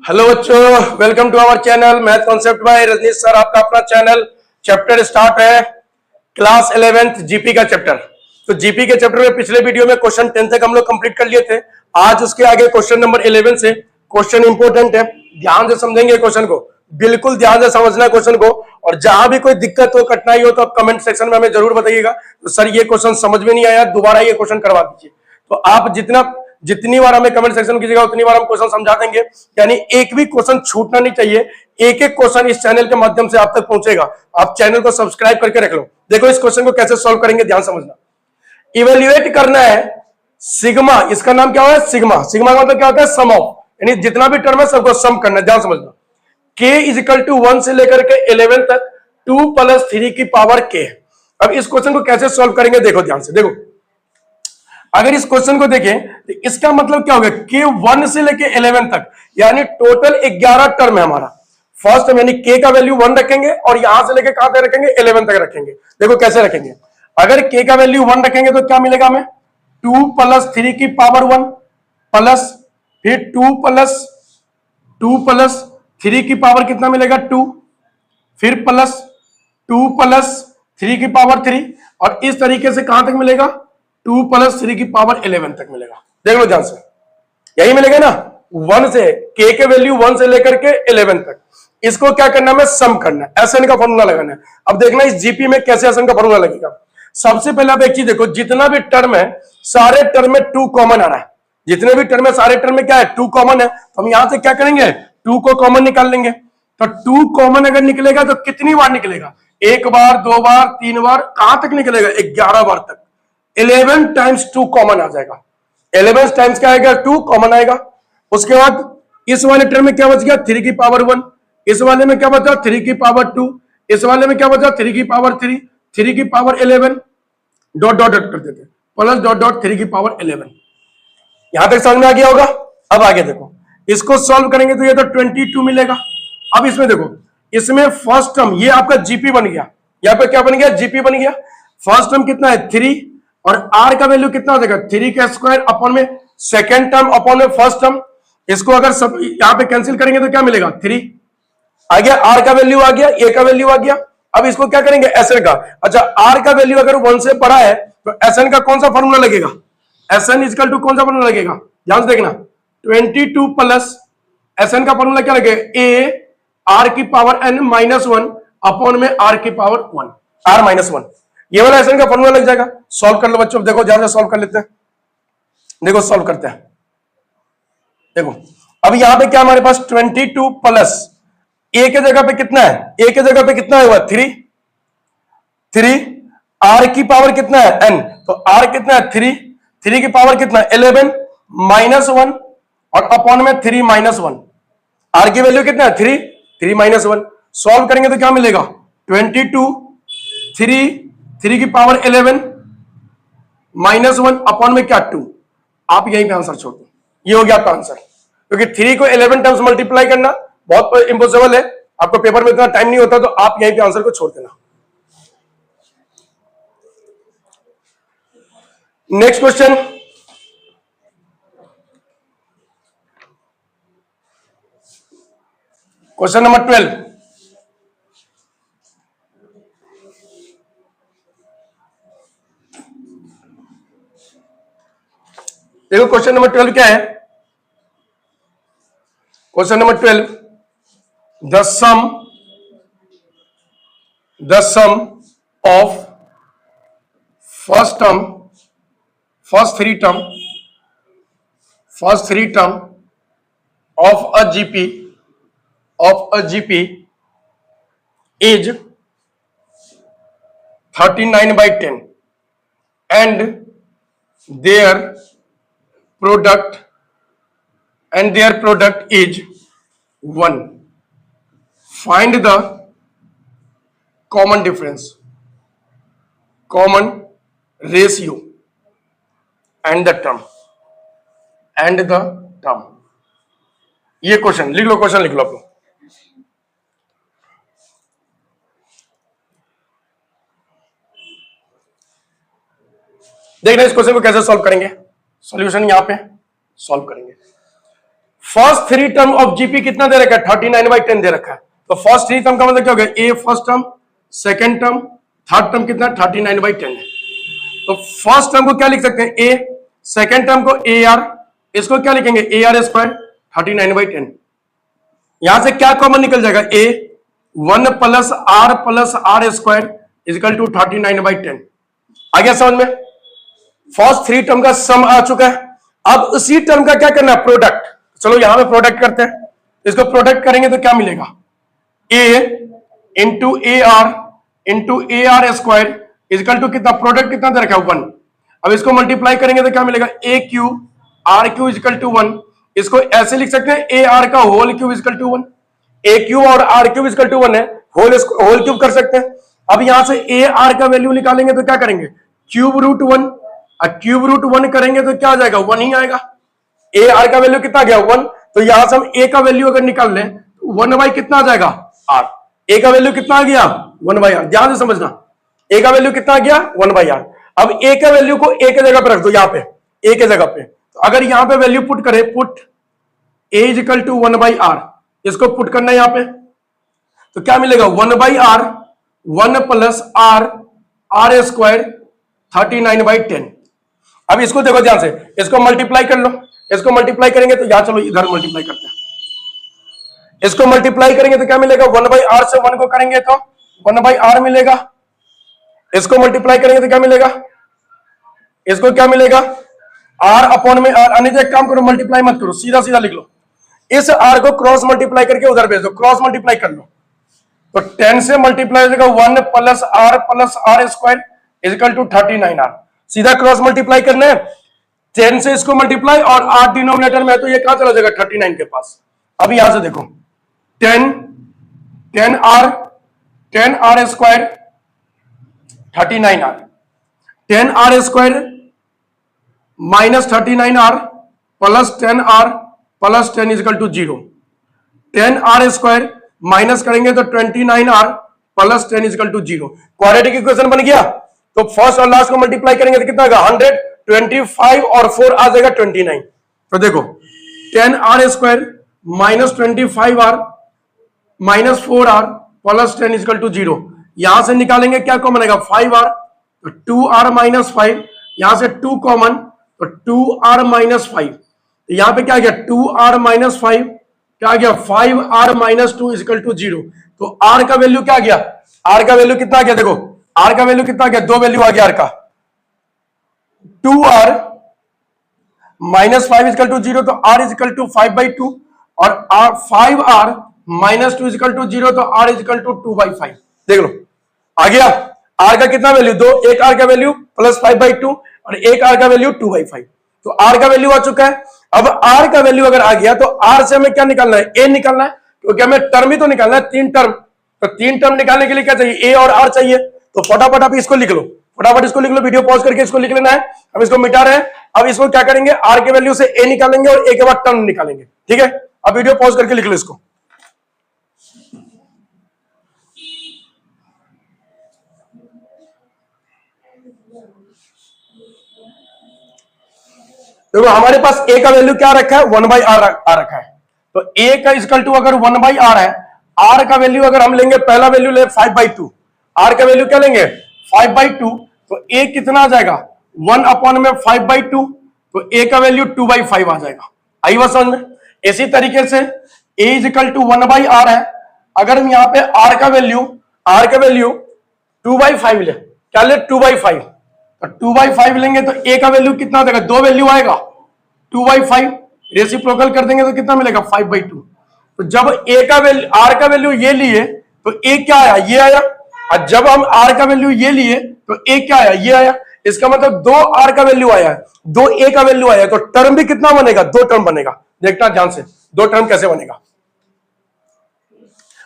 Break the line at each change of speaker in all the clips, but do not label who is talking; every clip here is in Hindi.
हेलो बच्चों, welcome to our channel math concept by Rajneesh sir. आपका अपना चैनल। चैप्टर स्टार्ट है क्लास 11th जीपी का चैप्टर। तो जीपी के चैप्टर में पिछले वीडियो में क्वेश्चन 10 तक हम लोग कंप्लीट कर लिए थे। आज उसके आगे क्वेश्चन नंबर 11 से क्वेश्चन इंपॉर्टेंट है, ध्यान से समझेंगे क्वेश्चन को, बिल्कुल ध्यान से समझना है क्वेश्चन को। और जहां भी कोई दिक्कत हो, कठिनाई हो, तो आप कमेंट सेक्शन में हमें जरूर बताइएगा। तो सर ये क्वेश्चन समझ में नहीं आया, दोबारा ये क्वेश्चन करवा दीजिए। तो आप जितनी बार हमें कमेंट सेक्शन में कीजिएगा उतनी बार हम क्वेश्चन समझा देंगे। यानी एक भी क्वेश्चन छूटना नहीं चाहिए। एक एक क्वेश्चन इस चैनल के माध्यम से आप तक पहुंचेगा। आप चैनल को सब्सक्राइब करके रख लो। देखो इस क्वेश्चन को कैसे सॉल्व करेंगे, ध्यान समझना। इवेल्युएट करना है सिग्मा, इसका नाम क्या है सिग्मा। सिग्मा का मतलब क्या होता है सम ऑफ, यानी जितना भी टर्म है सबको सम करना है, ध्यान समझना। k इज इक्वल टू 1 से लेकर के 11 तक 2 प्लस 3 की पावर k। अब इस क्वेश्चन को कैसे सॉल्व करेंगे देखो ध्यान से। देखो अगर इस क्वेश्चन को देखें तो इसका मतलब क्या होगा, k 1 से लेके 11 तक, यानी टोटल 11 टर्म है हमारा। फर्स्ट टर्म यानी k का वैल्यू 1 रखेंगे और यहां से लेके कहां तक रखेंगे, 11 तक रखेंगे। देखो कैसे रखेंगे। अगर k का वैल्यू 1 रखेंगे तो क्या मिलेगा हमें, 2 प्लस 3 की पावर 1 प्लस फिर 2 प्लस 3 की पावर कितना मिलेगा 2, फिर प्लस 2 प्लस 3 की पावर 3, और इस तरीके से कहां तक मिलेगा 2 प्लस 3 की पावर 11 तक मिलेगा। देख लो ध्यान से, यही मिलेगा ना 1 से, k के वैल्यू 1 से लेकर के 11 तक। इसको क्या करना है, सम करना है, एसएन का फॉर्मूला लगाना है। अब देखना इस जीपी में कैसे एसएन का फॉर्मूला लगेगा। सबसे पहले आप एक चीज देखो, जितना भी टर्म है सारे टर्म में 2 कॉमन आ रहा है। जितने भी टर्म है सारे टर्म में क्या है, 2 कॉमन है। तो हम यहां से क्या करेंगे, 2 को कॉमन निकाल लेंगे। तो 2 कॉमन अगर निकलेगा तो कितनी बार निकलेगा, 1 बार 2 बार 3 बार, कहां तक निकलेगा 11 बार तक। 11 टाइम्स 2 कॉमन आ जाएगा। 11 टाइम्स क्या आएगा, 2 कॉमन आएगा। उसके बाद इस वाले टर्म में क्या बच गया, 3 की पावर 1, इस वाले में क्या बचा 3 की पावर 2, इस वाले में क्या बचा 3 की पावर 3, 3 की पावर 11, डॉट डॉट डॉट कर देते, प्लस डॉट डॉट 3 की पावर 11। यहां तक समझ में आ गया होगा। अब आगे देखो, इसको सॉल्व करेंगे तो ये तो 22 मिलेगा। अब इसमें देखो, इसमें फर्स्ट टर्म ये आपका जीपी बन गया, यहां पे क्या बन गया, जीपी बन गया। फर्स्ट टर्म कितना है 3, और आर का वैल्यू कितना हो जाएगा 3 का स्क्वायर अपॉन में सेकेंड टर्म अपॉन में फर्स्ट टर्म। इसको अगर सब यहां पे कैंसिल करेंगे तो क्या मिलेगा 3 आ गया, आर का वैल्यू आ गया, ए का वैल्यू आ गया। अब इसको क्या करेंगे एसएन का। अच्छा आर का वैल्यू अगर 1 से बड़ा है तो एसएन का कौन सा फॉर्मूला लगेगा, एसएन इक्वल टू कौन सा फॉर्मूला लगेगा, ध्यान से देखना 22 प्लस एसएन का फॉर्मूला क्या लगेगा, ए आर की पावर एन माइनस 1 अपॉन में आर की पावर 1, आर माइनस 1। ये वाला एसएन का फॉर्मूला लग जाएगा। सॉल्व कर लो बच्चों, देखो ध्यान से सॉल्व कर लेते हैं। देखो सॉल्व करते हैं। देखो अब यहां पे क्या हमारे पास 22 प्लस ए के जगह पे कितना है, ए के जगह पे कितना है 3, आर की पावर कितना है एन, तो आर कितना है 3 की पावर कितना है 11 माइनस 1 और अपॉन में 3 माइनस 1। आर की वैल्यू कितना है 3 माइनस 1। सॉल्व करेंगे तो क्या मिलेगा 22, 3 की पावर 11 माइनस 1 अपॉन में क्या 2। आप यहीं पे आंसर छोड़ दो, ये हो गया आपका आंसर। क्योंकि 3 को 11 टाइम्स मल्टीप्लाई करना बहुत इंपॉसिबल है, आपको पेपर में इतना टाइम नहीं होता, तो आप यहीं पे आंसर को छोड़ देना। Next question, question number 12। देखो क्वेश्चन नंबर 12 क्या है, question number 12, the sum of first three term of a GP is 39/10 and their product is 1. Find the common ratio and the term. ये क्वेश्चन लिख लो, क्वेश्चन लिख लो आप लोग। देखना इस क्वेश्चन को कैसे सॉल्व करेंगे। सॉल्यूशन यहां पे सॉल्व करेंगे। First three term of GP कितना दे रखा है, 39/10 दे रखा है। तो फर्स्ट थ्री टर्म का मतलब क्या हो गया, A first term, second term, third term कितना 39/10 है। तो फर्स्ट टर्म को क्या लिख सकते हैं, ए, सेकेंड टर्म को ए आर, इसको क्या लिखेंगे ए आर स्क्वायर 39/10। यहां से क्या कॉमन निकल जाएगा, A 1 plus R square equal to 39/10। आ गया समझ में। फर्स्ट थ्री टर्म का सम आ चुका है। अब उसी टर्म का क्या करना है, प्रोडक्ट। चलो यहां पे प्रोडक्ट करते हैं, इसको प्रोडक्ट करेंगे तो क्या मिलेगा, a into a r square equal to कितना, प्रोडक्ट कितना दे रखा है 1। अब इसको मल्टीप्लाई करेंगे तो क्या मिलेगा, a q r q equal to 1। इसको ऐसे लिख सकते हैं, ए आर का whole cube equal to 1। A q और आर क्यूब इजिकल टू 1 है, होल क्यूब कर सकते हैं। अब यहां से ए आर का वैल्यू निकालेंगे तो क्या करेंगे, क्यूब रूट 1। क्यूब रूट 1 करेंगे तो क्या आ जाएगा, 1 ही आएगा। ए आर का वैल्यू कितना गया 1, तो यहां से हम ए का वैल्यू अगर निकाल लें तो 1/, कितना आ जाएगा आर। ए का वैल्यू कितना आ गया 1/r, ध्यान से समझना, ए का वैल्यू कितना आ गया 1/r। अब ए का वैल्यू को ए के जगह पे रख दो, यहां पे ए के जगह पे। तो अगर यहां पे वैल्यू पुट करें, put A equal to 1/r, इसको पुट करना है यहां पे, तो क्या मिलेगा 1/r 1 प्लस आर स्क्वायर 39/10। अब इसको देखो ध्यान से, इसको मल्टीप्लाई कर लो, इसको मल्टीप्लाई करेंगे तो यहां, चलो इधर मल्टीप्लाई करते हैं। इसको मल्टीप्लाई करेंगे तो क्या मिलेगा, 1/r से 1 को करेंगे तो 1/r मिलेगा। इसको मल्टीप्लाई करेंगे तो क्या मिलेगा, इसको क्या मिलेगा r अपॉन में r। अन्य एक काम करो, मल्टीप्लाई मत करो, सीधा सीधा लिख लो। इस r को क्रॉस मल्टीप्लाई करके उधर भेज दो, क्रॉस मल्टीप्लाई कर लो तो 10 से मल्टीप्लाई हो जाएगा 1 plus R square equal to 39r। सीधा क्रॉस मल्टीप्लाई करना है, 10 से इसको मल्टीप्लाई और r डिनोमिनेटर में है तो ये कहां चला जाएगा 39 के पास। अब यहां से देखो 10r square 39r, 10r square minus 39r plus 10r plus 10 equal to 0। 10r square minus करेंगे तो 29r plus 10 equal to 0। Quadratic equation बन गया। तो फर्स्ट और लास्ट को मल्टीप्लाई करेंगे तो कितना होगा 125 और 4 आ जाएगा 29। तो देखो 10r square minus 25r minus 4r plus 10 equal to 0। यहां से निकालेंगे क्या कॉमन आएगा 5r, तो 2r माइनस 5, यहां से 2 कॉमन तो 2r माइनस 5। यहां पे क्या गया 2r माइनस 5, क्या गया 5r माइनस 2 इजिकल टू 0। तो r का वैल्यू क्या गया, r का वैल्यू कितना गया, देखो r का वैल्यू कितना गया, दो वैल्यू आ गया r का, 2r माइनस 5 इजिकल टू 0 तो r इजिकल टू 5/2 और 5r माइनस 2 इजिकल टू 0 तो r इजिकल टू 2/5। देख लो आ गया। r का कितना वैल्यू, दो, एक r का वैल्यू प्लस 5/2 और एक r का वैल्यू 2/5। तो r का वैल्यू आ चुका है। अब r का वैल्यू अगर आ गया तो r से हमें क्या निकालना है, a निकालना है, क्योंकि हमें टर्म ही तो निकालना है, 3 टर्म। तो 3 टर्म निकालने के लिए क्या चाहिए, a और r चाहिए। तो फटाफट आप इसको लिख लो, फटाफट इसको लिख लो, वीडियो पॉज करके इसको लिख लेना है। हम इसको मिटा रहे हैं। अब इसको क्या करेंगे, r के वैल्यू से a निकालेंगे और a के बाद टर्म निकालेंगे, ठीक है। अब वीडियो पॉज करके लिख लो इसको। देखो हमारे पास a का वैल्यू क्या रखा है 1/r आ रखा है। तो a का इक्वल टू अगर 1/r है, r का वैल्यू अगर हम लेंगे, पहला वैल्यू ले 5/2, r का वैल्यू क्या लेंगे 5/2, तो a कितना आ जाएगा 1/5/2, तो a का वैल्यू 2/5 आ जाएगा। आई बात समझ में। इसी तरीके से a इक्वल टू 1/r है, अगर हम यहाँ पे r का वैल्यू 2/5 ले, क्या ले 2/5, तो 2/5 लेंगे तो a का वैल्यू कितना देगा, दो वैल्यू आएगा 2/5, रेसिप्रोकल कर देंगे तो कितना मिलेगा 5/2। तो जब a का वैल्यू r का वैल्यू ये लिए तो a क्या आया, ये आया। और जब हम r का वैल्यू ये लिए तो a क्या आया, ये आया। इसका मतलब दो r का वैल्यू आया है, दो a का वैल्यू आया है, तो टर्म भी कितना बनेगा, दो टर्म बनेगा। देखना ध्यान से दो टर्म कैसे बनेगा।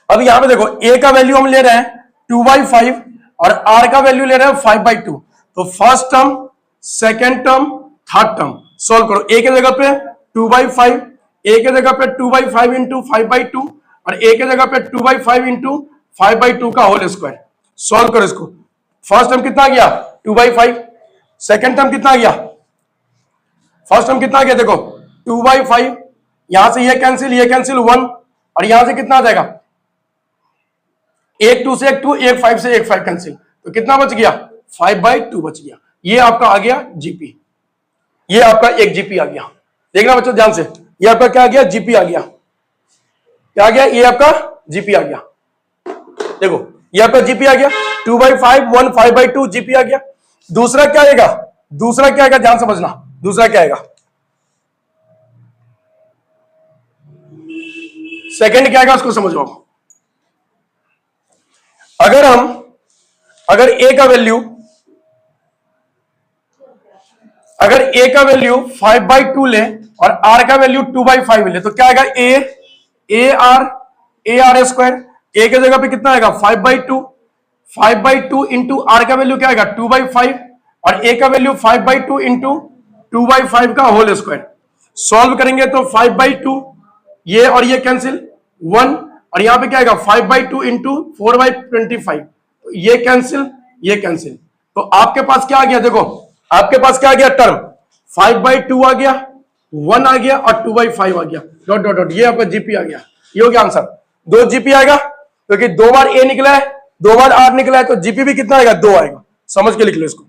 अब यहां पे देखो a का वैल्यू हम ले रहे हैं 2/5 और r का वैल्यू ले रहे हैं 5/2। तो first term, second term, third term solve करो। a के जगह पे 2/5, a के जगह पे 2/5 इंटू 5/2 और a के जगह पे 2/5 इंटू 5/2 का होल स्क्वायर। सोल्व करो इसको। फर्स्ट टर्म कितना गया 2/5, सेकेंड टर्म कितना गया, फर्स्ट टर्म कितना गया देखो 2/5, यहां से ये कैंसिल 1, और यहां से कितना आ जाएगा, एक 2 से एक 2, एक 5 से एक 5 कैंसिल, तो कितना बच गया, 5/2 बच गया। ये आपका आ गया जीपी, ये आपका एक जीपी आ गया। देखना बच्चों ध्यान से, ये आपका क्या आ गया, जीपी आ गया। क्या आ गया, ये आपका जीपी आ गया। देखो ये आपका जीपी आ गया 2/5, 1 5/2 जीपी आ गया। दूसरा क्या आएगा, दूसरा क्या आएगा, ध्यान समझना, दूसरा क्या आएगा, सेकंड क्या आएगा उसको समझो आप। अगर ए का वैल्यू, अगर ए का वैल्यू 5/2 ले और आर का वैल्यू 2/5 ले, तो क्या आएगा, ए आर स्क्वायर। ए की जगह पे कितना आएगा, 5/2, 5/2 इंटू आर का वैल्यू क्या आएगा, 2/5, और ए का वैल्यू 5/2 इंटू 2/5 का होल स्क्वायर। सॉल्व करेंगे तो 5/2, ये और ये कैंसिल 1, और यहां पे क्या आएगा, 5/2 इंटू 4/25, ये कैंसिल, ये कैंसिल। तो आपके पास क्या आ गया, देखो आपके पास क्या आ गया, टर्म 5/2 आ गया, 1 आ गया और 2/5 आ गया, डॉट डॉट डॉट, ये आपका जीपी आ गया। ये हो गया आंसर, 2 जीपी आएगा, क्योंकि 2 बार ए निकला है, 2 बार आर निकला है, तो जीपी भी कितना आएगा, 2 आएगा। समझ के लिख लो इसको।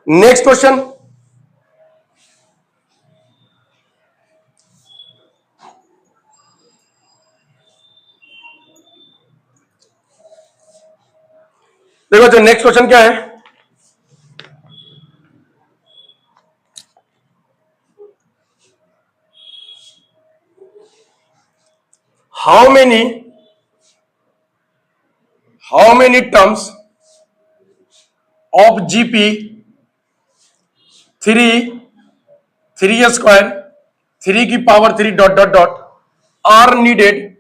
नेक्स्ट क्वेश्चन, देखो जो नेक्स्ट क्वेश्चन क्या है, how many terms of GP 3 square 3 की power 3 dot dot dot are needed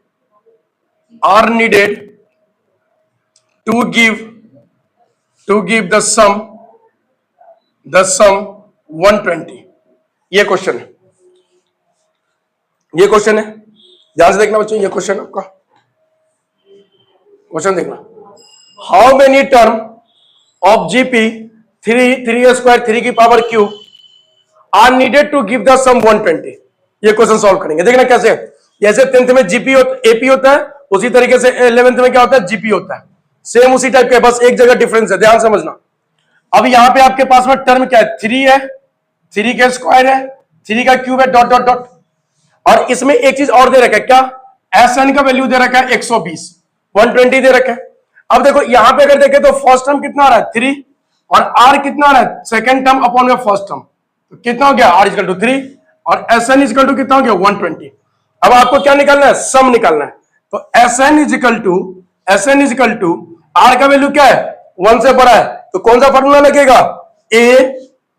to give the sum 120। ये क्वेश्चन है, ये क्वेश्चन है, ध्यान से देखना बच्चों, ये क्वेश्चन आपका, क्वेश्चन देखना, how many term of GP 3 square 3 की power cube are needed to give the sum 120। ये क्वेश्चन सॉल्व करेंगे, देखना कैसे, जैसे 10th में जीपी एपी होता है, उसी तरीके से 11th में क्या होता है, जीपी होता है, सेम उसी टाइप का, बस एक जगह डिफरेंस है, ध्यान समझना। अब यहां पे आपके पास में टर्म क्या है, 3 है, 3 का स्क्वायर है, 3 का क्यूब है, डॉट डॉट डॉट, और इसमें एक चीज और दे रखा है, क्या, एस एन का वैल्यू दे रखा है 120, 120 दे रखा है। अब देखो यहां पे अगर देखें तो फर्स्ट टर्म कितना आ रहा है, 3, और आर कितना आ रहा है, सेकंड टर्म अपॉन में फर्स्ट टर्म, तो कितना हो गया, आर इक्वल टू 3 और एस एन इक्वल टू कितना हो गया, 120। अब आपको क्या निकालना है, सम निकालना है, तो S N equal to R का वैल्यू क्या है, 1 से बड़ा है, तो कौन सा फॉर्मूला लगेगा, ए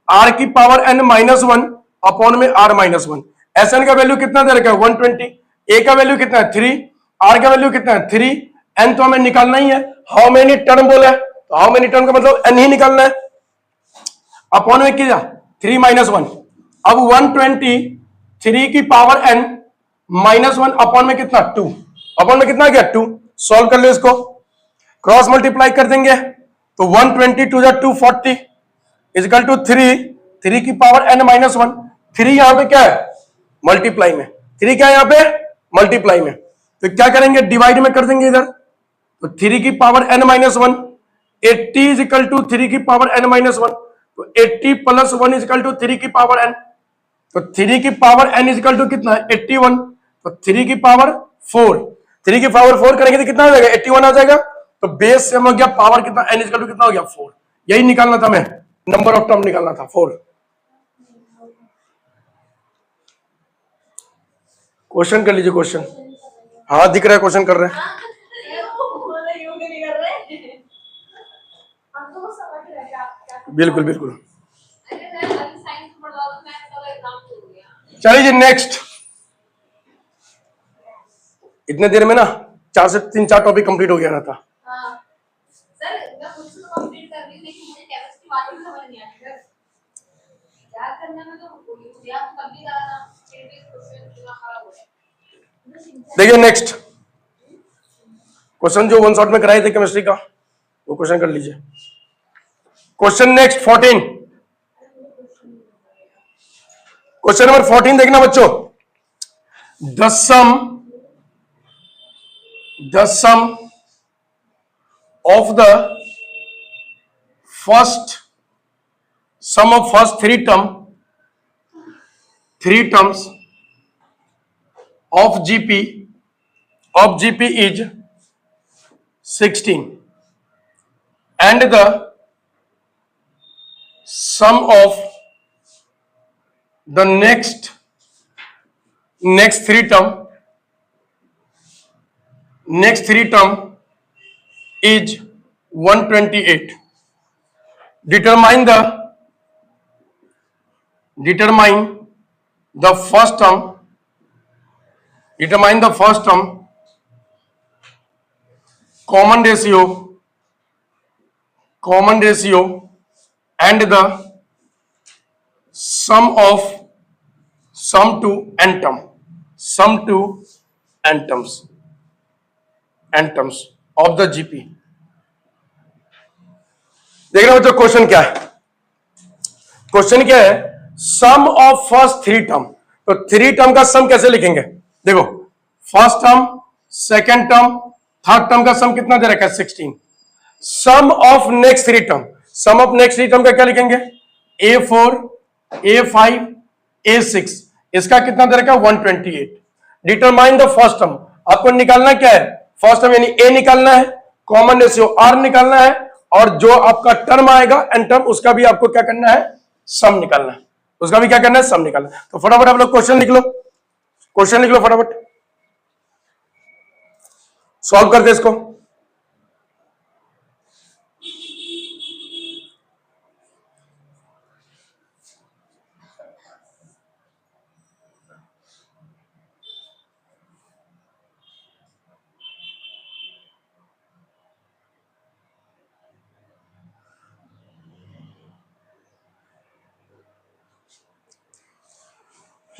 आर की पावर एन -1 अपॉन में आर -1। एस एन का वैल्यू कितना दे रखा है, 120, ए का वैल्यू कितना है 3, आर का वैल्यू कितना है 3, एन तो हमें निकालना ही है, हाउ मेनी टर्म बोला है, तो हाउ मेनी टर्म का मतलब एन ही निकालना है, अपॉन में किया 3 -1। अब 120 3 की पावर n -1 अपॉन में कितना 2, अपॉन में कितना गया 2। सॉल्व कर लो इसको, क्रॉस मल्टीप्लाई कर देंगे, तो 120 2 240 इजकल टू 3 की पावर n -1। 3 यहां पे क्या है, मल्टीप्लाई में, 3 क्या है यहां पे, मल्टीप्लाई में, तो क्या करेंगे, डिवाइड में कर देंगे इधर, तो 3 की power n -1, 80 is equal to 3 की पावर n -1, तो 80 प्लस 1 इज इक्वल टू 3 की पावर n, तो 3 की power n is equal to कितना है 81, तो 3 की पावर 4, 3 की पावर 4 करेंगे तो कितना हो जाएगा 81 आ जाएगा, तो बेस से हो गया पावर कितना, n इज इक्वल टू कितना हो गया 4। यही निकालना था, मैं नंबर ऑफ टर्म निकालना था 4। क्वेश्चन कर लीजिए, क्वेश्चन, हाँ दिख रहा है, क्वेश्चन कर रहे हैं, बिल्कुल बिल्कुल। चलिए नेक्स्ट, इतने देर में ना 4 से 3-4 टॉपिक कंप्लीट हो गया ना था। सर मैं खुद से तो कंप्लीट कर ली, लेकिन मुझे केमिस्ट्री बात ही समझ नहीं आती, क्या करना में तो या कंप्लीट आ रहा, फिर भी क्वेश्चन पूरा खराब हो गया। देखिए नेक्स्ट, क्वेश्चन जो वन शॉट में कराए थे केमिस्ट्री का वो क्वेश्चन कर लीजिए। क्वेश्चन नेक्स्ट 14, क्वेश्चन नंबर 14 देखना बच्चों। The sum of the first sum of first three terms of GP is 16 and the sum of the next three term is 128. Determine the first term common ratio and the sum to n terms of the GP। देखना बच्चों क्वेश्चन क्या है। क्वेश्चन क्या है, सम ऑफ फर्स्ट थ्री टर्म। तो थ्री टर्म का सम कैसे लिखेंगे? देखो, first term, second term, third term का सम कितना दे रखा है? 16। Sum of next three term का क्या लिखेंगे? A4, A5, A6, इसका कितना दे रखा है? 128। डिटरमाइन द फर्स्ट टर्म, आपको निकालना क्या है? फर्स्ट टर्म यानी A निकालना है, कॉमन रेशियो R निकालना है, और जो आपका टर्म आएगा एन टर्म उसका भी आपको क्या करना है? सम निकालना है। उसका भी क्या करना है? सम निकालना है। तो फटाफट आप लोग क्वेश्चन लिख लो, फटाफट सॉल्व कर दे इसको।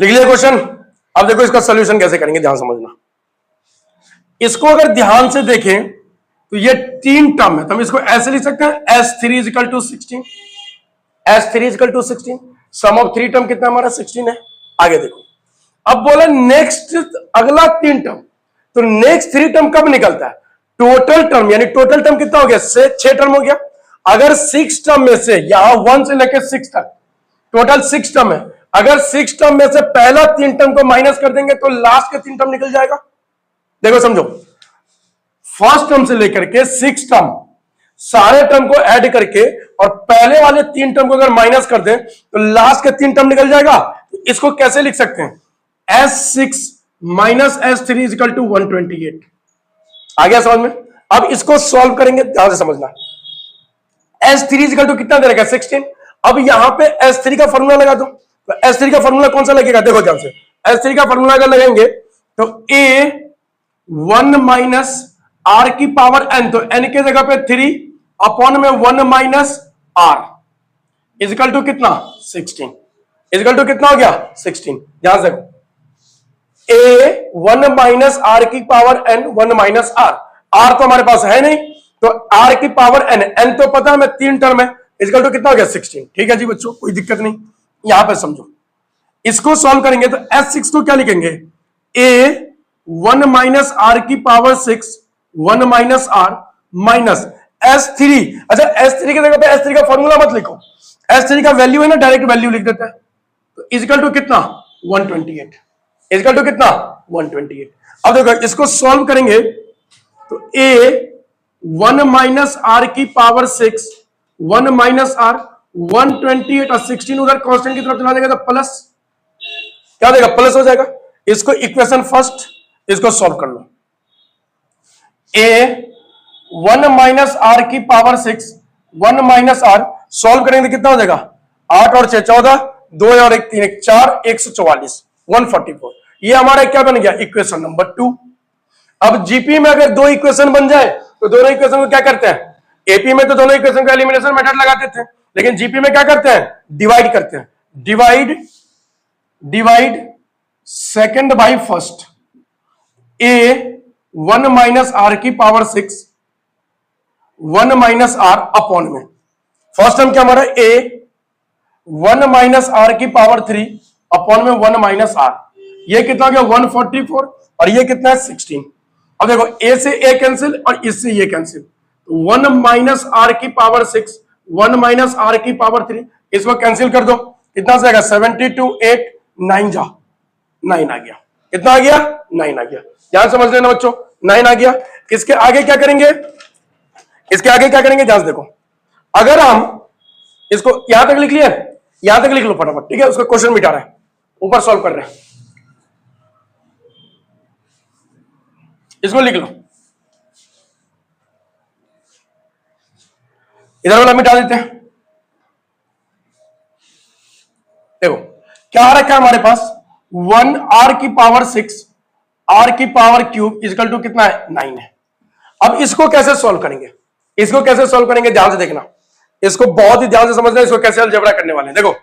लिख लिया क्वेश्चन। अब देखो इसका सॉल्यूशन कैसे करेंगे, ध्यान समझना। इसको अगर ध्यान से देखें तो ये तीन टर्म है, तो हम इसको ऐसे लिख सकते हैं S3 equal to 16। Sum of three term कितना हमारा? 16 है। आगे देखो, अब बोला नेक्स्ट अगला तीन टर्म, तो नेक्स्ट थ्री टर्म कब निकलता है? टोटल टर्म, यानी टोटल टर्म कितना हो गया? 6 टर्म हो गया। अगर 6 टर्म में से, यहां 1 से लेकर 6 तक टोटल 6 टर्म है, अगर 6 टर्म में से पहला 3 टर्म को माइनस कर देंगे तो लास्ट के 3 टर्म निकल जाएगा। देखो समझो, फर्स्ट टर्म से लेकर के 6 टर्म सारे टर्म को ऐड करके और पहले वाले 3 टर्म को अगर माइनस कर दें तो लास्ट के 3 टर्म निकल जाएगा। इसको कैसे लिख सकते हैं? S6 minus S3 equal to 128। आ गया समझ में? अब इसको सॉल्व करेंगे, ध्यान से समझना। S3 इक्वल टू कितना दे रखा है? 16। अब यहां पे S3 का फॉर्मूला लगा दो। तो S3 का फॉर्मूला कौन सा लगेगा? देखो ध्यान से, S3 का फॉर्मूला अगर लगाएंगे तो A1 माइनस R की पावर n, तो n के जगह पे 3 अपॉन में 1 माइनस R इक्वल टू कितना? 16। इक्वल टू कितना हो गया? 16। ध्यान से, A1 माइनस R की power n 1 minus R, R तो हमारे पास है नहीं, तो R की पावर n तो पता है हमें 3 टर्म है, इक्वल टू कितना हो गया? 16। ठीक है जी बच्चों, कोई दिक्कत नहीं। यहां पे समझो, इसको सॉल्व करेंगे तो S6 को क्या लिखेंगे? A1 माइनस R की power 6 1 minus R minus S3। अच्छा, S3 की जगह पे S3 का फॉर्मूला मत लिखो, S3 का वैल्यू है ना, डायरेक्ट वैल्यू लिख देते हैं। तो इक्वल टू कितना? 128। इक्वल टू कितना? 128। अब देखो इसको सॉल्व करेंगे तो A1 माइनस R की पावर 6 1 माइनस R 128 और 16 उधर कांस्टेंट की तरफ चला जाएगा तो प्लस, क्या देगा? प्लस हो जाएगा। इसको इक्वेशन फर्स्ट, इसको सॉल्व कर लो। A1 माइनस R की पावर 6 1 माइनस R सॉल्व करेंगे तो कितना हो जाएगा? 8 और 6 14, 2 और 1 3 1 4, 144 144। ये हमारा क्या बन गया? Equation number 2। अब जीपी में अगर 2 इक्वेशन बन जाए तो दोनों इक्वेशन को क्या करते हैं? एपी में तो दोनों इक्वेशन का एलिमिनेशन मेथड लगाते थे, लेकिन जीपी में क्या करते हैं? डिवाइड करते हैं। Divide second by first. 1 minus R की पावर 6 1 माइनस आर अपॉन में फर्स्ट टर्म क्या हमारा ए 1 माइनस आर की पावर 3 अपॉन में 1 माइनस आर, ये कितना हो गया 144 और ये कितना है 16। अब देखो ए से ए कैंसिल और इससे ये कैंसिल, 1 माइनस आर की पावर 6 1 माइनस आर की पावर 3, इसको कैंसिल कर दो, कितना से आएगा 72 8 9 जा 9 आ गया, कितना आ गया 9 आ गया। ध्यान समझ लेना बच्चों, 9 आ गया। इसके आगे क्या करेंगे, इसके आगे क्या करेंगे ध्यान से देखो, अगर हम इसको यहां तक लिख लिए, यहां तक लिख लो फटाफट, ठीक है, उसका क्वेश्चन मिटा रहा है, ऊपर सॉल्व कर रहे हैं, इसको लिख लो, इधर वाला मिटा देते हैं। देखो क्या रखा है हमारे पास 1 आर की पावर 6 आर की पावर क्यूब इजकल टू कितना है 9 है। अब इसको कैसे सॉल्व करेंगे, इसको कैसे सॉल्व करेंगे ध्यान से देखना, इसको बहुत ही ध्यान से समझना, इसको कैसे अलजेब्रा करने वाले हैं। देखो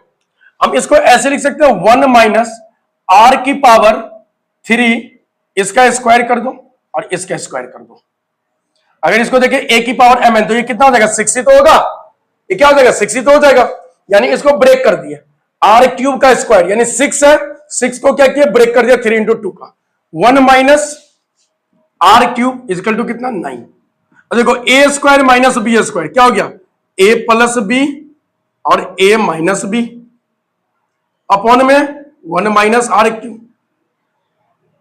हम इसको ऐसे लिख सकते हैं 1 माइनस आर की पावर 3 इसका स्क्वायर कर दो और इसका स्क्वायर कर दो। अगर इसको देखिए ए की पावर एम एन तो ये कितना हो जाएगा 6 ही तो होगा, ये क्या हो जाएगा 6 ही तो हो जाएगा, यानी इसको ब्रेक कर दिया, आर क्यूब का स्क्वायर यानी 6 है, 6 को क्या किया ब्रेक कर दिया 3 इंटू 2 का, 1 minus R cube equal to कितना 9। अब देखो A square minus B square क्या हो गया ए प्लस बी और ए माइनस बी अपॉन में 1 minus R cube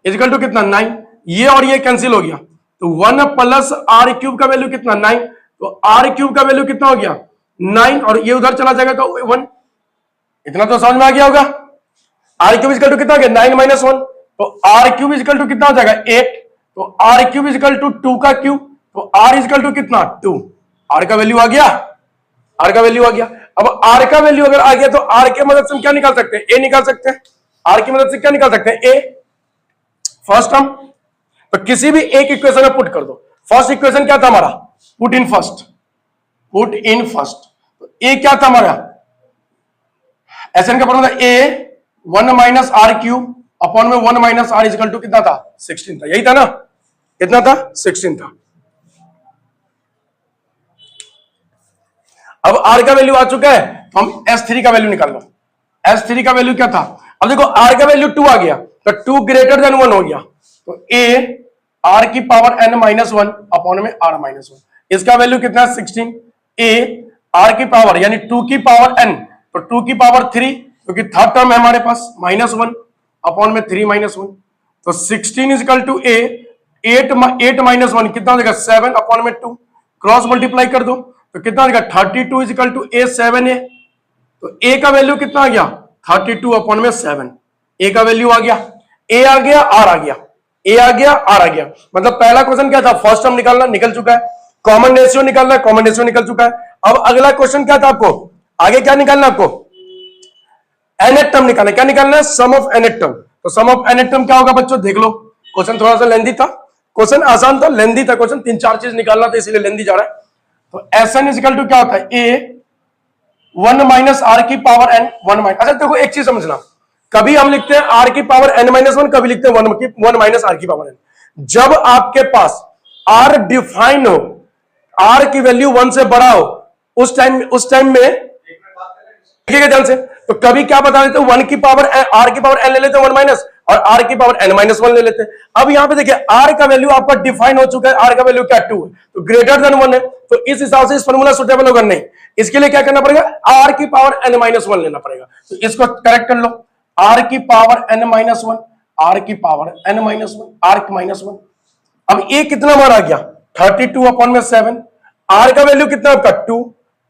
equal to कितना 9, ये और ये कैंसिल हो गया, तो 1 प्लस आर क्यूब का वैल्यू कितना 9, तो आर क्यूब का वैल्यू कितना हो गया 9 और ये उधर चला जाएगा तो 1, इतना तो समझ में आ गया होगा। आर क्यूब इजकल टू कितना हो गया 9 माइनस 1, तो आर क्यूब इजकल टू कितना हो जाएगा 8, तो आर क्यूब इजकल टू 2 का क्यूब, तो आर इजकल टू कितना 2, आर का वैल्यू आ गया, आर का वैल्यू आ गया। अब आर का वैल्यू अगर आ गया तो आर की मदद से हम क्या निकाल सकते हैं ए निकाल सकते हैं, आर की मदद से क्या निकाल सकते हैं ए फर्स्ट टर्म, तो किसी भी एक इक्वेशन में पुट कर दो। फर्स्ट इक्वेशन क्या था हमारा put in first, put in first, तो ए क्या था हमारा एसएन का formula A 1 minus R cube upon में 1 माइनस आर इक्वल टू कितना था 16 था, यही था ना, कितना था 16 था। अब आर का वैल्यू आ चुका है तो हम S3 का वैल्यू निकाल लो, S3 का वैल्यू क्या था, अब देखो आर का वैल्यू 2 आ गया तो 2 ग्रेटर देन 1 हो गया, तो ए आर की पावर n माइनस 1 अपॉन में r माइनस 1, इसका वैल्यू कितना है 16, ए आर की पावर यानी 2 की पावर n, तो 2 की पावर 3 क्योंकि थर्ड टर्म है हमारे पास माइनस 1 अपॉन में 3 माइनस 1, तो 16 इजकल टू ए 8 माइनस 1 कितना हो जाएगा 7 अपॉन में 2, क्रॉस मल्टीप्लाई कर दो तो कितना हो जाएगा 32 इजकल टू ए 7 ए, तो ए का वैल्यू कितना आ गया 32 अपॉन में 7, ए का वैल्यू आ गया, ए आ गया आर आ गया, ए आ गया आर आ गया, मतलब पहला क्वेश्चन क्या था फर्स्ट टर्म निकालना निकल चुका है, कॉमन रेशियो निकालना है कॉमन रेशियो निकल चुका है। अब अगला क्वेश्चन क्या था आपको, आगे क्या निकालना आपको nth टर्म निकालना, क्या निकालना है सम ऑफ nth टर्म, तो सम ऑफ nth टर्म क्या होगा बच्चों देख लो, क्वेश्चन थोड़ा सा लेंदी था, क्वेश्चन आसान था लेंदी था क्वेश्चन, 3-4 चीज निकालना था इसीलिए लेंदी जा रहा है। तो एसएन इजिकल टू क्या होता है ए 1 माइनस आर की पावर एन 1 माइनस, अच्छा देखो एक चीज समझना, कभी हम लिखते हैं आर की पावर एन माइनस 1, कभी लिखते हैं 1 माइनस आर की पावर एन, जब आपके पास आर डिफाइन हो, आर की वैल्यू 1 से बड़ा हो, उस टाइम में देखिएगा ध्यान से, तो कभी क्या बता देते हैं 1 की पावर आर की पावर एन ले लेते हैं 1 माइनस और आर की पावर एन माइनस 1 ले लेते हैं। अब यहां पे देखिए आर का वैल्यू आपका डिफाइन हो चुका है, आर का वैल्यू क्या 2 है, तो ग्रेटर देन 1 है, तो इस हिसाब से इस फॉर्मूला सुटेबल होगा नहीं, इसके लिए क्या करना पड़ेगा आर की पावर एन माइनस 1 लेना पड़ेगा, तो इसको करेक्ट कर लो, आर की पावर एन माइनस 1, आर की power N minus 1, R minus 1। अब ए कितना बार आ गया 32 अपॉन में 7, आर का वैल्यू कितना आपका 2,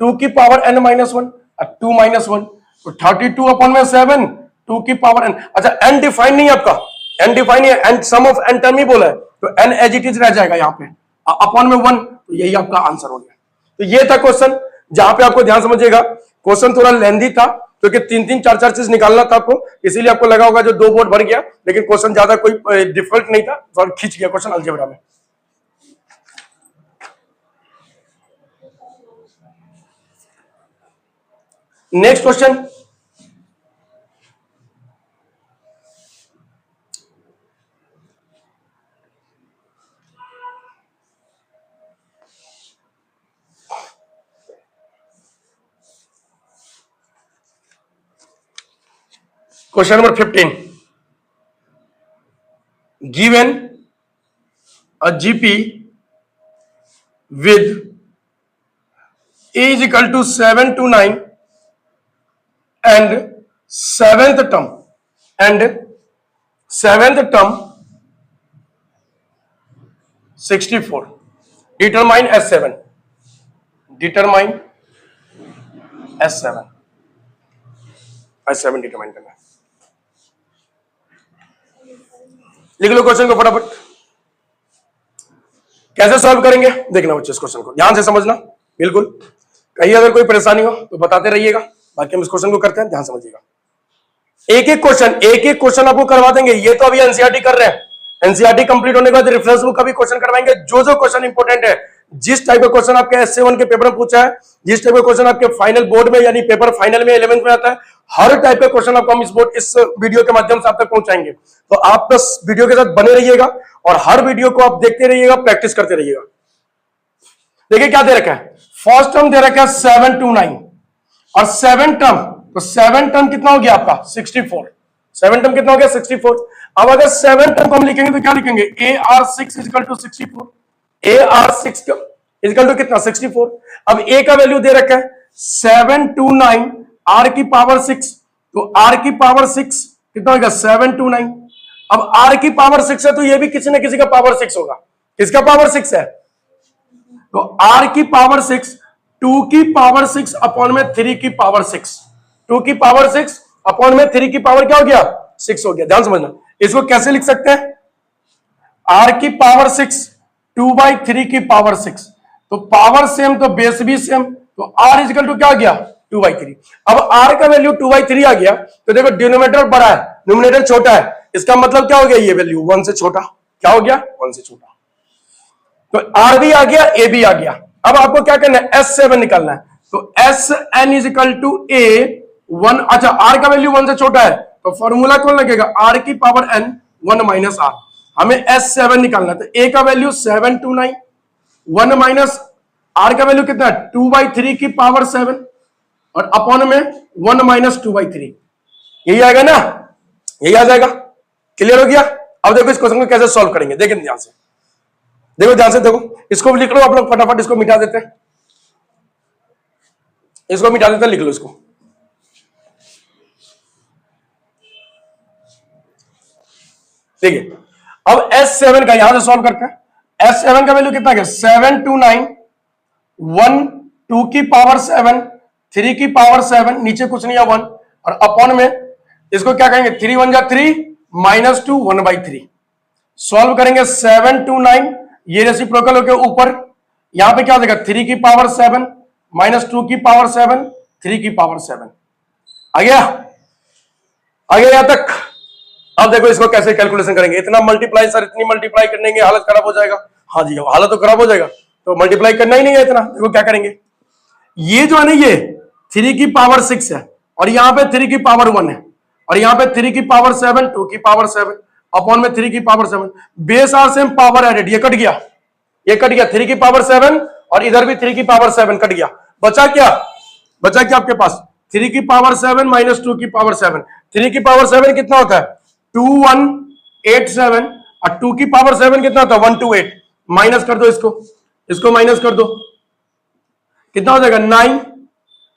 2 की पावर एन माइनस 1 और 2 माइनस 1, तो 32 अपॉन में 7 2 की पावर एन, अच्छा एन डिफाइन नहीं है आपका, एन डिफाइन है, n sum of n term ही बोला है, तो एन एज इट इज रह जाएगा यहाँ पे अपॉन में 1, तो यही आपका आंसर हो गया। तो ये था क्वेश्चन, जहां पे आपको ध्यान समझिएगा क्वेश्चन थोड़ा लेंदी था क्योंकि 3-3 4-4 चीज निकालना था आपको, इसीलिए आपको लगा होगा जो 2 बोर्ड भर गया, लेकिन क्वेश्चन ज्यादा कोई डिफिकल्ट नहीं था, थोड़ा खींच गया क्वेश्चन अलजेब्रा में। Next question, Question number 15. Given a GP with A is equal to 7 to 9 and seventh term 64. Determine S7. Determine S7. S7 determine करना है। लिख लो क्वेश्चन को फटाफट। कैसे सॉल्व करेंगे देखना बच्चे, इस क्वेश्चन को ध्यान से समझना बिल्कुल। कहीं अगर कोई परेशानी हो तो बताते रहिएगा, बाकी हम इस क्वेश्चन को करते हैं, ध्यान समझिएगा। एक एक क्वेश्चन आपको करवा देंगे। ये तो अभी एनसीईआरटी कर रहे हैं, एनसीईआरटी कंप्लीट होने के बाद रेफरेंस बुक का भी क्वेश्चन करवाएंगे। जो क्वेश्चन इंपॉर्टेंट है, जिस टाइप का क्वेश्चन आपके S7 के पेपर में पूछा है, जिस टाइप का क्वेश्चन आपके फाइनल बोर्ड में यानी पेपर फाइनल में 11th में आता है, हर टाइप का क्वेश्चन आपको हम इस वीडियो के माध्यम से आप तक पहुंचाएंगे। तो आप बस वीडियो के साथ बने रहिएगा और हर वीडियो को आप देखते रहिएगा, प्रैक्टिस करते रहिएगा। देखिए क्या दे रखा है, फर्स्ट टर्म दे रखा है 7 to 9 और 7 टर्म, तो 7 टर्म कितना हो गया आपका 64। 7 टर्म कितना हो गया 64। अब अगर 7 टर्म को हम लिखेंगे तो क्या लिखेंगे, AR6 is equal to 64। AR6 equal to कितना 64। अब A का वैल्यू दे रखा है 7 to 9 R की पावर 6, तो R की पावर 6 कितना होगा 7 to 9। अब R की पावर 6 है तो ये भी किसी न किसी का पावर 6 होगा। किसका पावर 6 है, तो R की पावर 6 2 की पावर 6 अपॉन में 3 की पावर 6, 2 की पावर 6 अपॉन में 3 की पावर क्या हो गया 6 हो गया। ध्यान समझना, इसको कैसे लिख सकते हैं, R की पावर 6 2/3 की पावर 6, तो पावर सेम तो बेस भी सेम, तो R इक्वल टू क्या हो गया 2/3। अब R का वैल्यू 2/3 आ गया तो देखो डिनोमिनेटर बड़ा है, न्यूमरेटर छोटा है, इसका मतलब क्या हो गया, ये वैल्यू 1 से छोटा। क्या हो गया 1 से छोटा। तो R भी आ गया, A भी आ गया। अब आपको क्या करना है, S7 निकालना है। तो SN is equal to A1, अच्छा R का वैल्यू 1 से छोटा है तो फॉर्मूला कौन लगेगा, R की पावर N 1 माइनस R। हमें S7 निकालना है, तो A का वैल्यू 7 to 9, 1 माइनस R का वैल्यू कितना है 2/3 की पावर 7 और अपॉन में 1 माइनस 2/3, यही आएगा ना, यही आ जाएगा। क्लियर हो गया। अब देखो इस क्वेश्चन को कैसे सॉल्व करेंगे, देखिए ध्यान से देखो, ध्यान से देखो। इसको भी लिख लो आप लोग फटाफट, इसको मिटा देते हैं, इसको मिटा देते हैं, लिख लो इसको। देखिए अब S7 का यहां से सॉल्व करते हैं। S7 का वैल्यू कितना है 7 to 9, 1 2 की पावर 7 3 की पावर 7, नीचे कुछ नहीं है 1 और अपॉन में इसको क्या कहेंगे 3 1 जा 3 माइनस 2 1/3। सॉल्व करेंगे 7 to 9, ये रेसिप्रोकल होकर ऊपर, यहां पे क्या हो जाएगा 3 की पावर 7 माइनस 2 की पावर 7 3 की पावर 7 आ गया यहां तक। अब देखो इसको कैसे कैलकुलेशन करेंगे, इतना मल्टीप्लाई सर, इतनी मल्टीप्लाई करने की हालत खराब हो जाएगा। हाँ जी हालत तो खराब हो जाएगा, तो मल्टीप्लाई करना ही नहीं है इतना। देखो क्या करेंगे, ये जो है ना ये 3 की पावर 6 है और यहाँ पे 3 की पावर 1 है और यहाँ पे 3 की पावर 7 2 की पावर 7 अपॉन में 3 की power 7, base are same power added, ये कट गया, ये कट गया 3 की पावर 7 और इधर भी 3 की पावर 7 कट गया। बचा क्या आपके पास 3 की पावर 7 माइनस 2 की पावर 7। 3 की पावर 7 कितना होता है 2187 और 2 की पावर 7 कितना होता है 128। माइनस कर दो इसको माइनस कर दो, कितना हो जाएगा 9,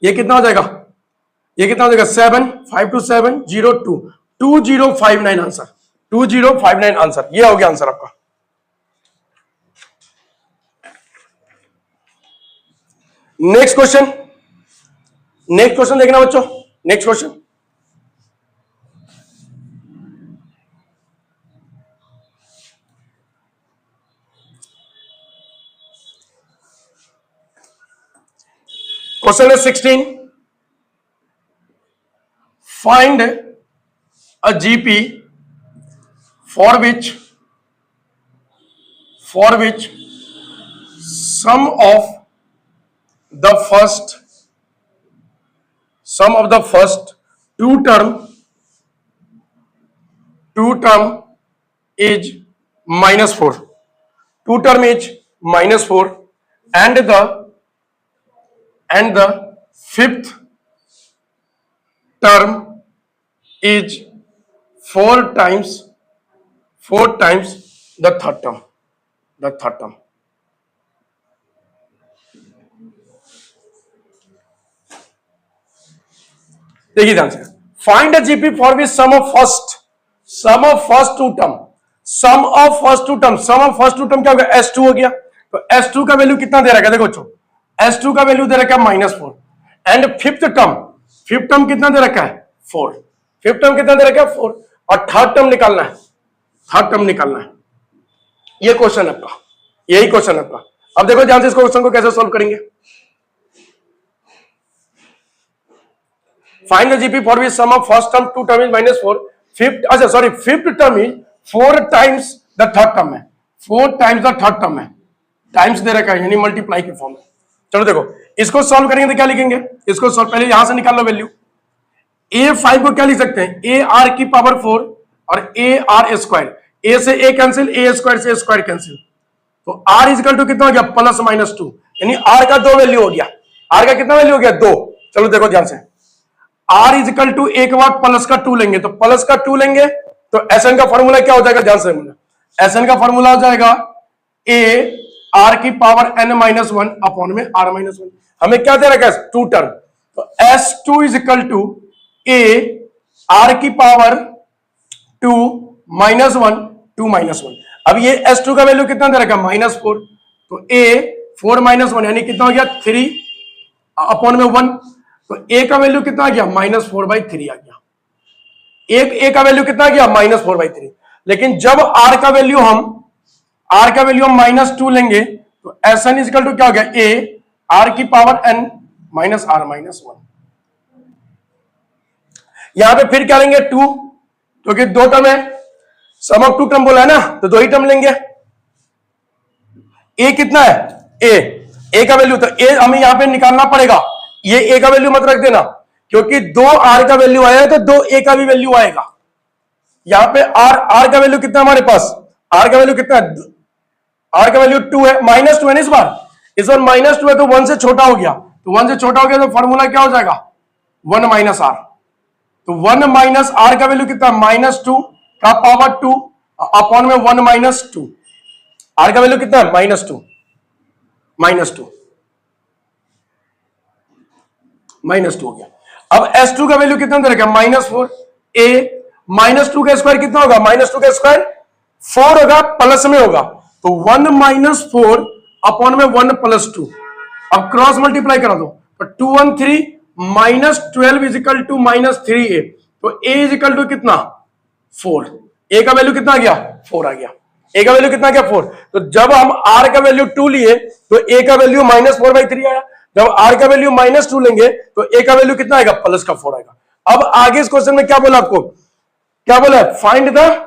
ये कितना हो जाएगा 7 5 2 7 0 2 2059 आंसर, 2059 आंसर, ये हो गया आंसर आपका। नेक्स्ट क्वेश्चन देखना बच्चों, नेक्स्ट क्वेश्चन क्वेश्चन है 16, find a GP for which sum of the first two term is -4, two term is -4 and the fifth term is 4 times the third term. देखिए ध्यान से, find the GP for which sum of first two term क्या हो गया, S2 हो गया। तो S2 का वैल्यू कितना दे रखा है, देखो बच्चों, S2 का वैल्यू दे रखा है -4 एंड फिफ्थ टर्म कितना दे रखा है 4। फिफ्थ टर्म कितना दे रखा है 4 और थर्ड टर्म निकालना है। ये क्वेश्चन है आपका, यही क्वेश्चन है आपका। अब देखो ध्यान से इस क्वेश्चन को कैसे सॉल्व करेंगे। Find the GP for which sum of first term two term is -4, fifth term is 4 times the third term है, 4 टाइम्स द थर्ड टर्म है, टाइम्स दे रखा है यानी मल्टीप्लाई के फॉर्म में। चलो देखो इसको सॉल्व करेंगे तो क्या लिखेंगे, इसको सॉल्व पहले यहां से निकाल लो वैल्यू। A5 को क्या लिख सकते हैं, AR की पावर 4 और AR स्क्वायर, A से A कैंसिल, A स्क्वायर से स्क्वायर कैंसिल, तो R इज इक्वल टू कितना हो गया +-2, यानी R का 2 वैल्यू हो गया। R का कितना वैल्यू हो गया 2। चलो देखो ध्यान से, R इज इक्वल टू एक बार प्लस का 2 लेंगे, तो प्लस का 2 लेंगे तो SN का फॉर्मूला क्या हो जाएगा, ध्यान से SN का फॉर्मूला हो जाएगा AR की पावर n-1 अपॉन में R-1। हमें क्या दे रखा है 2 टर्म, तो S2 is equal to AR की पावर 2 -1 अब ये S2 का वैल्यू कितना दे रखा है -4, तो A 4 -1 यानी कितना हो गया 3 अपॉन में 1, तो A का वैल्यू कितना आ गया -4/3 आ गया। A का वैल्यू कितना आ गया -4/3। लेकिन जब R का वैल्यू हम -2 लेंगे तो SN इज इक्वल टू क्या हो गया AR की पावर n -R-1। यहां पे फिर क्या लेंगे 2, क्योंकि 2 टर्म है, सम ऑफ 2 टर्म बोला है ना, तो 2 ही टर्म लेंगे। A कितना है A का वैल्यू, तो A हमें यहां पे निकालना पड़ेगा, ये A का वैल्यू मत रख देना, क्योंकि 2 R का वैल्यू आया है तो 2 A का भी वैल्यू आएगा। यहां पे R का वैल्यू कितना हमारे पास, R का वैल्यू कितना है, R का वैल्यू 2 है, -2 है ना इस बार -2 है तो 1 से छोटा हो गया, तो 1 से छोटा हो गया तो फॉर्मूला क्या हो जाएगा 1 - R, तो 1 - R का वैल्यू कितना -2 का पावर 2 अपॉन में 1 - 2, R का वैल्यू कितना है -2 हो गया। अब S2 का वैल्यू कितना दे रखा है -4, A -2 का स्क्वायर कितना होगा, -2 का स्क्वायर 4 होगा, प्लस में होगा, तो 1 - 4 अपॉन में 1 + 2। अब क्रॉस मल्टीप्लाई करा दो, तो 2 1 3 -12 इज इक्वल टू -3A, तो A इज इक्वल टू कितना 4, A का वैल्यू कितना आ गया 4 आ गया, A का वैल्यू कितना आ गया 4। तो जब हम R का वैल्यू 2 लिए तो A का वैल्यू -4/3 आया, जब R का वैल्यू -2 लेंगे तो A का वैल्यू कितना आएगा +4 आएगा। अब आगे इस क्वेश्चन में क्या बोला आपको, क्या बोला फाइंड द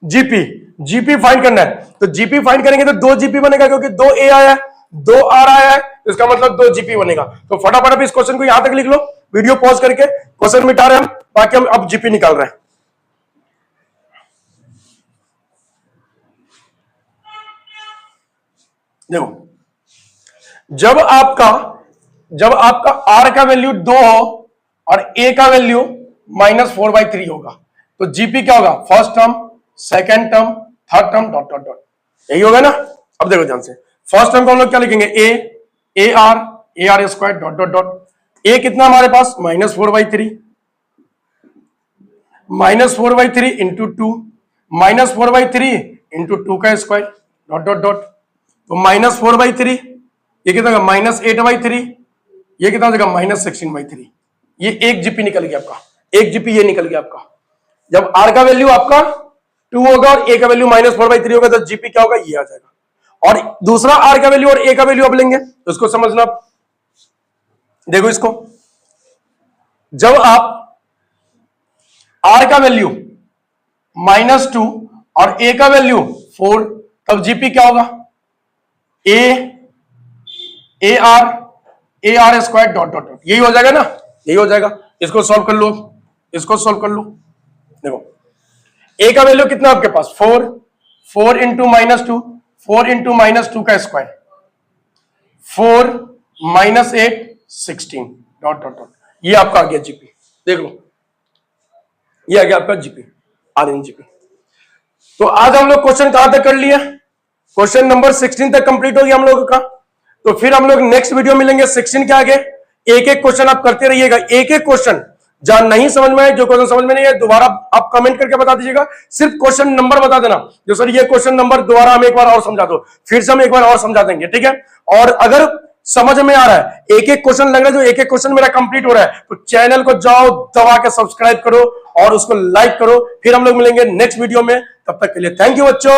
जीपी फाइंड करना है, तो जीपी फाइंड करेंगे तो 2 जीपी बनेगा, क्योंकि 2 A आया है 2 R आया है, इसका मतलब 2 जीपी बनेगा। तो फटाफट अब इस क्वेश्चन को यहां तक लिख लो, वीडियो पॉज करके क्वेश्चन मिटा रहे हैं हम, बाकी हम अब जीपी निकाल रहे हैं। देखो जब आपका R का वैल्यू 2 हो और A का वैल्यू -4/3 होगा, तो जीपी क्या होगा first term, second term, third term dot dot dot, यही होगा ना। अब देखो ध्यान से, फर्स्ट टर्म को हम लोग क्या लिखेंगे AR square dot dot dot, A कितना हमारे पास -4/3 इंटू 2 -4/3 इंटू 2 का स्क्वायर डॉट डॉट डॉट, तो -4/3 ये कितना होगा -8/3, ये कितना हो जाएगा -16/3, ये एक जीपी निकल गया आपका, एक जीपी ये निकल गया आपका। जब R का वैल्यू आपका 2 होगा और A का वैल्यू -4/3 होगा तो जीपी क्या होगा ये आ जाएगा। और दूसरा R का वैल्यू और A का वैल्यू अब लेंगे, तो इसको समझना। देखो इसको, जब आप R का वैल्यू -2 और A का वैल्यू 4, तब जीपी क्या होगा AR square dot dot dot, यही हो जाएगा ना, यही हो जाएगा। इसको सॉल्व कर लो, इसको सॉल्व कर लो। देखो A का वैल्यू कितना आपके पास 4 इंटू -2, 4 इंटू -2 का स्क्वायर 4 -8 16 डॉट डॉट डॉट, ये आपका आ गया जीपी। देख लो ये आ गया आपका जीपी। RNGP। तो आज हम लोग क्वेश्चन कहां तक कर लिए? क्वेश्चन नंबर 16 तक कंप्लीट हो गया हम लोगों का। तो फिर हम लोग नेक्स्ट वीडियो मिलेंगे 16 के आगे। एक एक क्वेश्चन आप करते रहिएगा, एक एक क्वेश्चन जहां नहीं समझ में आए, जो क्वेश्चन समझ में नहीं है दोबारा आप कमेंट करके बता दीजिएगा, सिर्फ क्वेश्चन नंबर बता देना, जो सर ये क्वेश्चन नंबर दोबारा हम एक बार और समझा दो, फिर से हम एक बार और समझा देंगे, ठीक है। और अगर समझ में आ रहा है, एक एक क्वेश्चन लग रहा है जो एक एक क्वेश्चन मेरा कंप्लीट हो रहा है, तो चैनल को जाओ दबा के सब्सक्राइब करो और उसको लाइक करो। फिर हम लोग मिलेंगे नेक्स्ट वीडियो में, तब तक के लिए थैंक यू बच्चों।